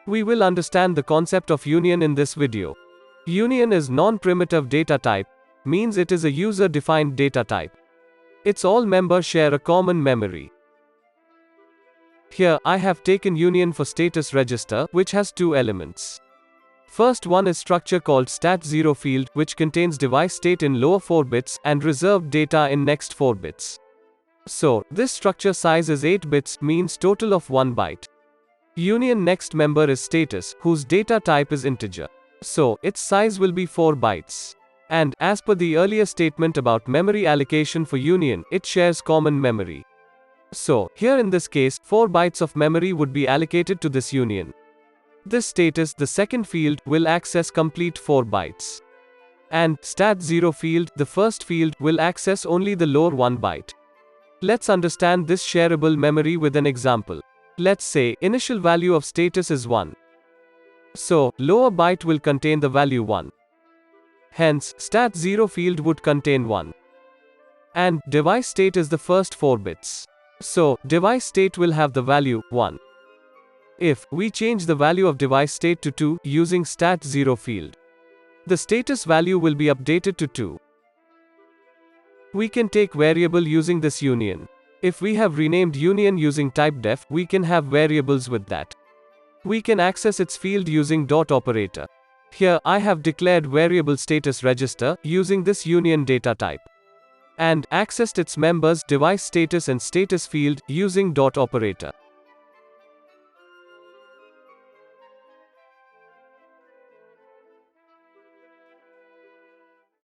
We will understand the concept of union in this video. Union is non-primitive data type, means it is a user-defined data type. Its all members share a common memory. Here, I have taken union for status register, which has two elements. First one is structure called stat0 field, which contains device state in lower 4 bits, and reserved data in next 4 bits. So, this structure size is 8 bits, means total of 1 byte. Union next member is status, whose data type is integer. So, its size will be 4 bytes. And, as per the earlier statement about memory allocation for union, it shares common memory. So, here in this case, 4 bytes of memory would be allocated to this union. This status, the second field, will access complete 4 bytes. And, stat0 field, the first field, will access only the lower 1 byte. Let's understand this shareable memory with an example. Let's say, initial value of status is 1. So, lower byte will contain the value 1. Hence, stat0 field would contain 1. And, device state is the first 4 bits. So, device state will have the value 1. If we change the value of device state to 2 using stat0 field, the status value will be updated to 2. We can take variable using this union. If we have renamed union using typedef, we can have variables with that. We can access its field using dot operator. Here, I have declared variable status register using this union data type. And accessed its members device status and status field using dot operator.